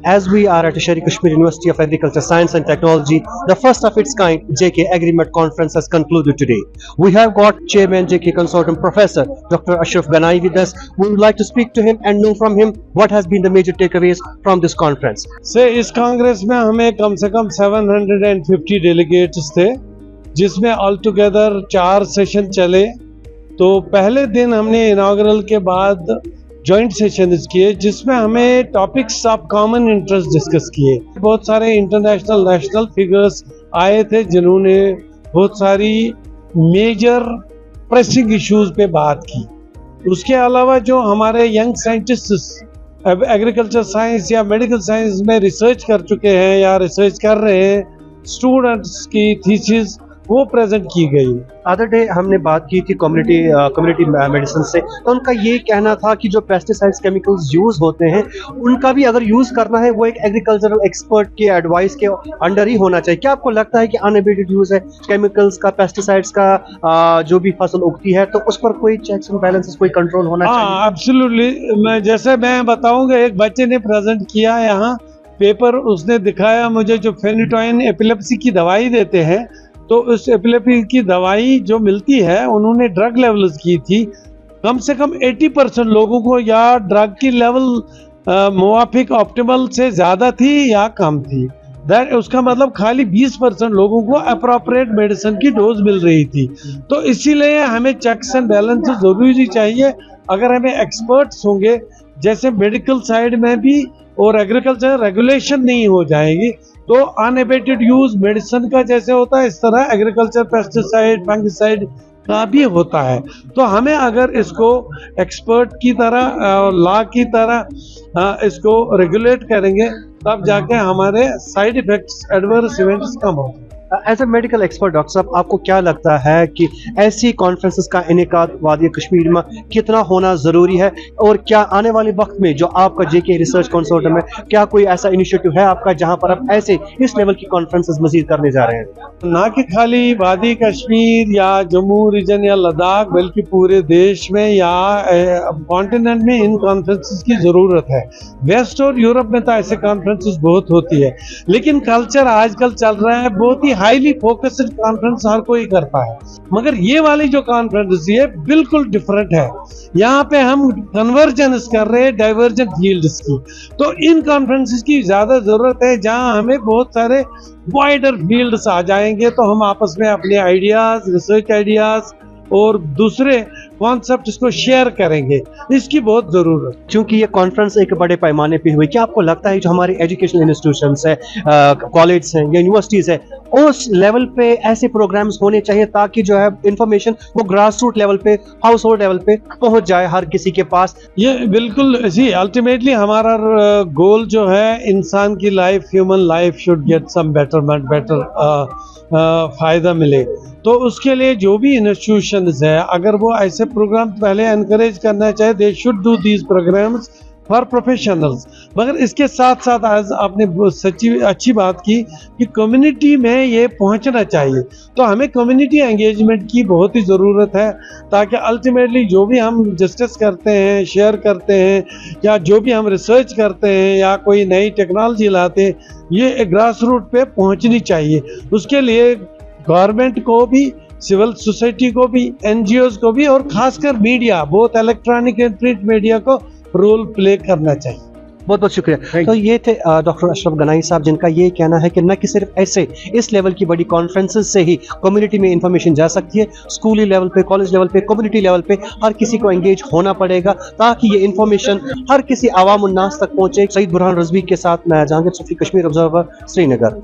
As we are at Shari Kashmir University of Agriculture, Science and Technology, the first of its kind JK AgriMed conference has concluded today. We have got Chairman JK Consortium Professor Dr. Ashraf Ganai with us. We would like to speak to him and know from him what has been the major takeaways from this conference. इस कांग्रेस में हमें कम से कम 750 delegates थे, जिसमें all together 4 session चले। तो पहले दिन हमने इनॉग्रल के बाद जॉइंट सेशंस किए, जिसमें हमें topics of common interest discuss किए। बहुत सारे इंटरनेशनल नेशनल फिगर्स आए थे, जिन्होंने बहुत सारी मेजर प्रेसिंग इश्यूज पे बात की। उसके अलावा जो हमारे यंग साइंटिस्ट्स एग्रीकल्चर साइंस या मेडिकल साइंस में रिसर्च कर चुके हैं या रिसर्च कर रहे हैं, स्टूडेंट्स की थीसिस वो प्रेजेंट की गई। अदर डे हमने बात की थी कम्युनिटी मेडिसिन से, तो उनका ये कहना था कि जो पेस्टिसाइड्स केमिकल्स यूज होते हैं उनका भी अगर यूज करना है वो एक एग्रीकल्चरल एक्सपर्ट के एडवाइस के अंडर ही होना चाहिए। क्या आपको लगता है कि अनएबेटेड यूज है केमिकल्स का, पेस्टिसाइड्स का, जो भी फसल उगती है, तो उस पर कोई चेक्स एंड बैलेंसेस, कोई कंट्रोल होना चाहिए? एब्सोल्युटली। जैसे मैं बताऊंगा, एक बच्चे ने प्रेजेंट किया यहाँ पेपर, उसने दिखाया मुझे जो फेनिटोइन एपिलेप्सी की दवाई देते हैं, तो उस एपिलेप्सी की दवाई जो मिलती है उन्होंने ड्रग लेवल्स की थी, कम से कम 80% लोगों को या ड्रग की लेवल मुवाफिक ऑप्टिमल से ज़्यादा थी या कम थी। दैट उसका मतलब खाली 20% लोगों को अप्रोप्रिएट मेडिसिन की डोज मिल रही थी। तो इसीलिए हमें चेक्स एंड बैलेंसेस ज़रूरी चाहिए। अगर हमें एक्सपर्ट्स होंगे, जैसे मेडिकल साइड में भी और एग्रीकल्चर रेगुलेशन नहीं हो जाएगी, तो अनएबेटेड यूज मेडिसिन का जैसे होता है, इस तरह एग्रीकल्चर पेस्टिसाइड फंगिसाइड का भी होता है। तो हमें अगर इसको एक्सपर्ट की तरह, लॉ की तरह इसको रेगुलेट करेंगे, तब जाके हमारे साइड इफेक्ट्स, एडवर्स इवेंट्स कम होंगे। As a medical expert doctor साहब, आपको क्या लगता है कि ऐसी कॉन्फ्रेंसेस का इनेकाद वादी कश्मीर में कितना होना ज़रूरी है, और क्या आने वाले वक्त में जो आपका जेके रिसर्च कंसोर्टियम है, क्या कोई ऐसा इनिशिएटिव है आपका जहां पर आप ऐसे इस लेवल की कॉन्फ्रेंसेस मजीद करने जा रहे हैं? ना कि खाली वादी कश्मीर या जम्मू रीजन या लद्दाख, बल्कि पूरे देश में या कॉन्टिनेंट में इन कॉन्फ्रेंसेस की ज़रूरत है। वेस्ट और यूरोप में तो ऐसे कॉन्फ्रेंसेस बहुत होती है, लेकिन कल्चर आजकल चल रहा है बहुत ही हाईली फोकस्ड कॉन्फ्रेंस हर कोई करता है, मगर ये वाली जो कॉन्फ्रेंस ये बिल्कुल डिफरेंट है। यहाँ पे हम कन्वर्जेंस कर रहे हैं डाइवर्जेंट फील्ड्स की। तो इन कॉन्फ्रेंसेस की ज्यादा जरूरत है, जहाँ हमें बहुत सारे वाइडर फील्ड्स आ जाएंगे, तो हम आपस में अपने आइडियाज, रिसर्च आइडियाज और दूसरे कॉन्सेप्ट इसको शेयर करेंगे। इसकी बहुत जरूरत है, क्योंकि ये कॉन्फ्रेंस एक बड़े पैमाने पे हुई। क्या आपको लगता है जो हमारे एजुकेशनल इंस्टीट्यूशंस है, कॉलेज हैं या यूनिवर्सिटीज है, उस लेवल पे ऐसे प्रोग्राम्स होने चाहिए ताकि जो है इंफॉर्मेशन वो ग्रास रूट लेवल पे, हाउस होल्ड लेवल पे पहुंच जाए हर किसी के पास? ये बिल्कुल जी, अल्टीमेटली हमारा गोल जो है, इंसान की life, human life should get some betterment, better फायदा मिले। तो उसके लिए जो भी इंस्टीट्यूशंस है, अगर वो ऐसे प्रोग्राम पहले एनकरेज करना चाहे, they should do these programmes for professionals. मगर इसके साथ साथ आज आपने सच्ची अच्छी बात की कि कम्युनिटी में ये पहुंचना चाहिए। तो हमें कम्युनिटी एंगेजमेंट की बहुत ही ज़रूरत है, ताकि अल्टीमेटली जो भी हम डिस्कस करते हैं, शेयर करते हैं, या जो भी हम रिसर्च करते हैं या कोई नई टेक्नोलॉजी लाते हैं, ये ग्रास रूट पे पहुंचनी चाहिए। उसके लिए गवर्नमेंट को भी, सिविल सोसाइटी को भी, एनजीओज को भी, और खासकर मीडिया, बहुत इलेक्ट्रॉनिक एंड प्रिंट मीडिया को रोल प्ले करना चाहिए। बहुत बहुत शुक्रिया। तो ये थे डॉक्टर अशरफ गनाई साहब, जिनका ये कहना है कि न कि सिर्फ ऐसे इस लेवल की बड़ी कॉन्फ्रेंसेस से ही कम्युनिटी में इंफॉर्मेशन जा सकती है, स्कूली लेवल पे, कॉलेज लेवल पे, कम्युनिटी लेवल पे हर किसी को एंगेज होना पड़ेगा ताकि ये इंफॉर्मेशन हर किसी आवाम उन्नास तक पहुंचे। सईद बुरहान रज़वी के साथ मैं जहांगीर सूफी, कश्मीर ऑब्जर्वर, श्रीनगर।